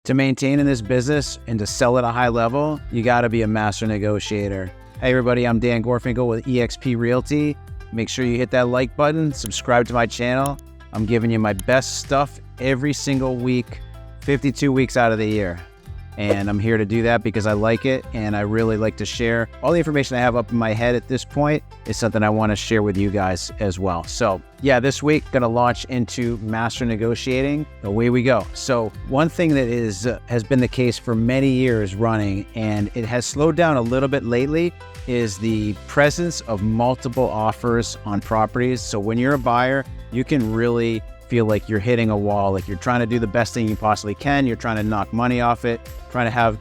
To maintain in this business and to sell at a high level, you got to be a master negotiator. Hey everybody, I'm Dan Gorfinkel with eXp Realty. Make sure you hit that like button, subscribe to my channel. I'm giving you my best stuff every single week, 52 weeks out of the year. And I'm here to do that because I like it and I really like to share. All the information I have up in my head at this point is something I want to share with you guys as well. So yeah, this week, gonna launch into master negotiating. Away we go. So one thing that has been the case for many years running, and it has slowed down a little bit lately, is the presence of multiple offers on properties. So when you're a buyer, you can really feel like you're hitting a wall, like you're trying to do the best thing you possibly can. You're trying to knock money off it,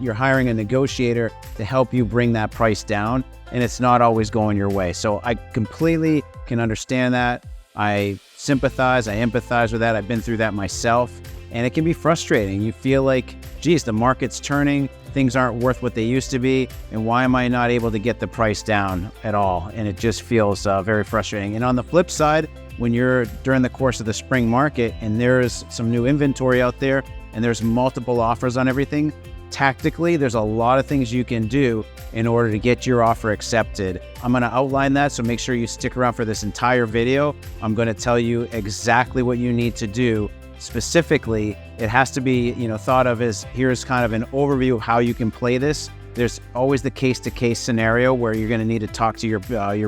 you're hiring a negotiator to help you bring that price down, and it's not always going your way. So I completely can understand that. I sympathize, I empathize with that. I've been through that myself, and it can be frustrating. You feel like, geez, the market's turning, things aren't worth what they used to be, and why am I not able to get the price down at all? And it just feels very frustrating. And on the flip side, when you're during the course of the spring market and there's some new inventory out there and there's multiple offers on everything, tactically, there's a lot of things you can do in order to get your offer accepted. I'm gonna outline that, so make sure you stick around for this entire video. I'm gonna tell you exactly what you need to do. Specifically, it has to be, thought of as, here's kind of an overview of how you can play this. There's always the case-to-case scenario where you're going to need to talk to your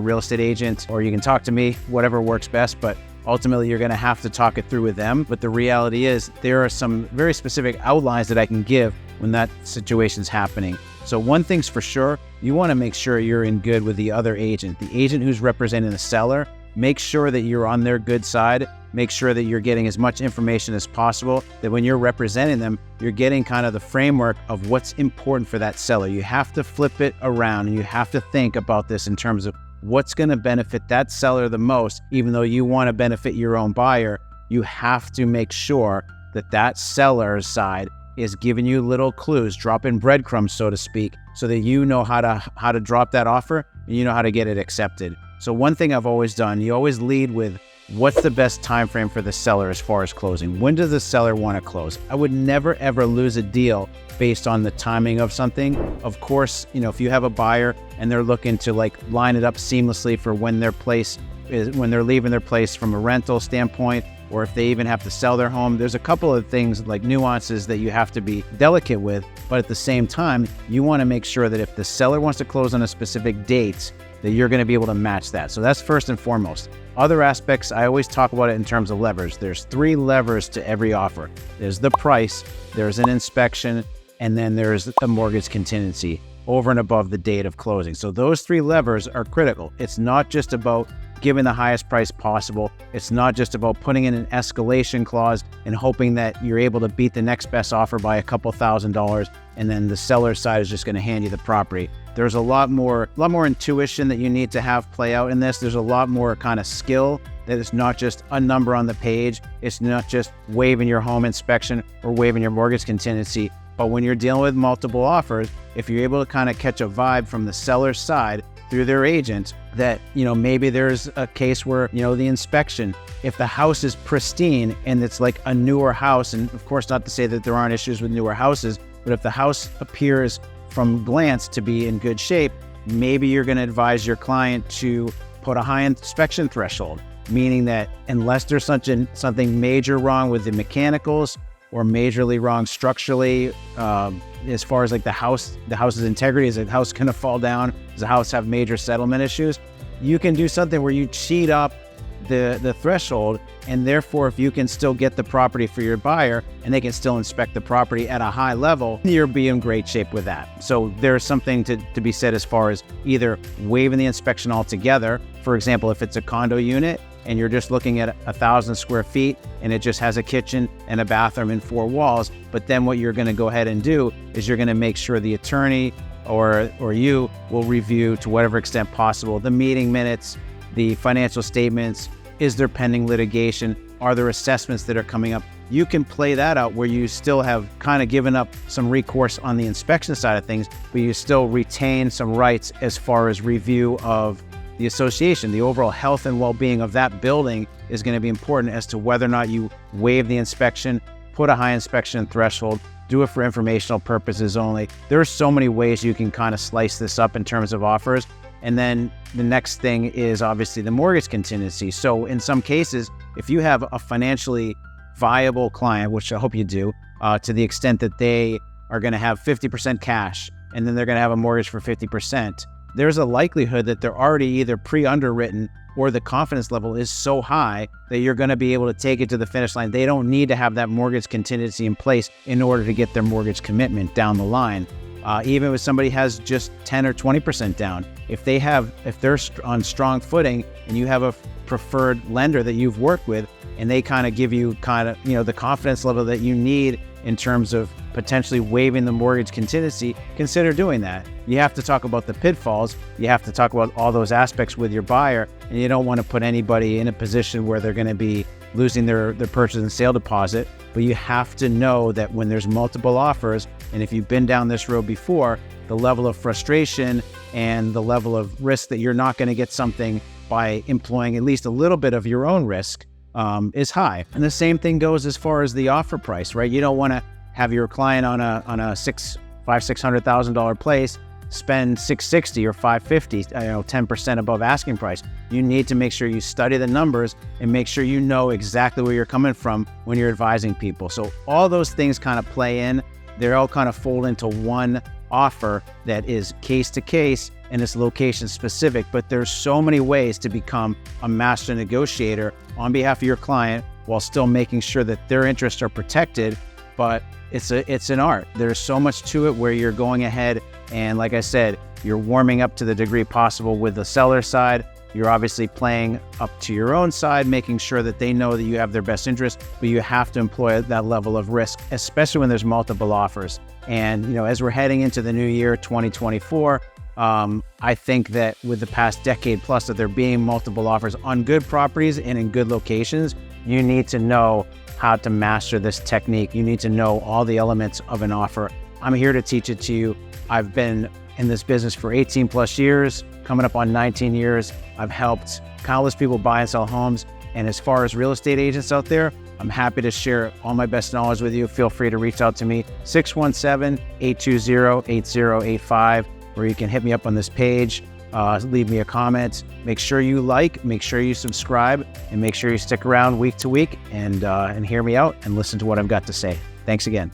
real estate agent, or you can talk to me, whatever works best, but ultimately you're going to have to talk it through with them. But the reality is there are some very specific outlines that I can give when that situation's happening. So one thing's for sure, you want to make sure you're in good with the other agent. The agent who's representing the seller, make sure that you're on their good side. Make sure that you're getting as much information as possible, that when you're representing them, you're getting kind of the framework of what's important for that seller. You have to flip it around and you have to think about this in terms of what's going to benefit that seller the most. Even though you want to benefit your own buyer, you have to make sure that that seller's side is giving you little clues, dropping breadcrumbs, so to speak, so that you know how to drop that offer and you know how to get it accepted. So one thing I've always done, you always lead with, what's the best time frame for the seller as far as closing? When does the seller want to close? I would never ever lose a deal based on the timing of something. Of course, if you have a buyer and they're looking to line it up seamlessly for when when they're leaving their place from a rental standpoint, or if they even have to sell their home, there's a couple of things like nuances that you have to be delicate with. But at the same time, you want to make sure that if the seller wants to close on a specific date, that you're going to be able to match that. So that's first and foremost. Other aspects, I always talk about it in terms of levers. There's 3 levers to every offer. There's the price, there's an inspection, and then there's a mortgage contingency over and above the date of closing. So those 3 levers are critical. It's not just about giving the highest price possible. It's not just about putting in an escalation clause and hoping that you're able to beat the next best offer by a couple $1,000s, and then the seller's side is just going to hand you the property. There's a lot more intuition that you need to have play out in this. There's a lot more kind of skill, that it's not just a number on the page. It's not just waiving your home inspection or waiving your mortgage contingency. But when you're dealing with multiple offers, if you're able to kind of catch a vibe from the seller's side through their agent, that, maybe there's a case where, the inspection, if the house is pristine and it's like a newer house, and of course not to say that there aren't issues with newer houses, but if the house appears from glance to be in good shape, maybe you're going to advise your client to put a high inspection threshold, meaning that unless there's something major wrong with the mechanicals or majorly wrong structurally, as far as the house's integrity, is the house going to fall down? Does the house have major settlement issues? You can do something where you cheat up the threshold, and therefore if you can still get the property for your buyer and they can still inspect the property at a high level, you'll be in great shape with that. So there's something to be said as far as either waiving the inspection altogether. For example, if it's a condo unit and you're just looking at 1,000 square feet and it just has a kitchen and a bathroom and 4 walls, but then what you're going to go ahead and do is you're going to make sure the attorney or you will review, to whatever extent possible, the meeting minutes, the financial statements. Is there pending litigation? Are there assessments that are coming up? You can play that out where you still have kind of given up some recourse on the inspection side of things, but you still retain some rights as far as review of the association. The overall health and well-being of that building is going to be important as to whether or not you waive the inspection, put a high inspection threshold, do it for informational purposes only. There are so many ways you can kind of slice this up in terms of offers. And then the next thing is obviously the mortgage contingency. So in some cases, if you have a financially viable client, which I hope you do, to the extent that they are going to have 50% cash and then they're going to have a mortgage for 50%, there's a likelihood that they're already either pre-underwritten or the confidence level is so high that you're going to be able to take it to the finish line. They don't need to have that mortgage contingency in place in order to get their mortgage commitment down the line. Even if somebody has just 10 or 20% down, if they're on strong footing and you have a preferred lender that you've worked with and they kind of give you the confidence level that you need in terms of potentially waiving the mortgage contingency, consider doing that. You have to talk about the pitfalls. You have to talk about all those aspects with your buyer, and you don't want to put anybody in a position where they're going to be losing their purchase and sale deposit. But you have to know that when there's multiple offers, and if you've been down this road before, the level of frustration and the level of risk that you're not going to get something by employing at least a little bit of your own risk is high. And the same thing goes as far as the offer price, right? You don't want to have your client on a $600,000 place spend $660,000 or $550,000, 10% above asking price. You need to make sure you study the numbers and make sure you know exactly where you're coming from when you're advising people. So all those things kind of play in. They're all kind of fold into one offer that is case to case and it's location specific, but there's so many ways to become a master negotiator on behalf of your client while still making sure that their interests are protected. But it's an art. There's so much to it where you're going ahead and, like I said, you're warming up to the degree possible with the seller side. You're obviously playing up to your own side, making sure that they know that you have their best interest, but you have to employ that level of risk, especially when there's multiple offers. And, as we're heading into the new year, 2024, I think that with the past decade plus of there being multiple offers on good properties and in good locations, you need to know how to master this technique. You need to know all the elements of an offer. I'm here to teach it to you. I've been in this business for 18 plus years, coming up on 19 years. I've helped countless people buy and sell homes. And as far as real estate agents out there, I'm happy to share all my best knowledge with you. Feel free to reach out to me, 617-820-8085, or you can hit me up on this page, leave me a comment. Make sure you like, make sure you subscribe, and make sure you stick around week to week and hear me out and listen to what I've got to say. Thanks again.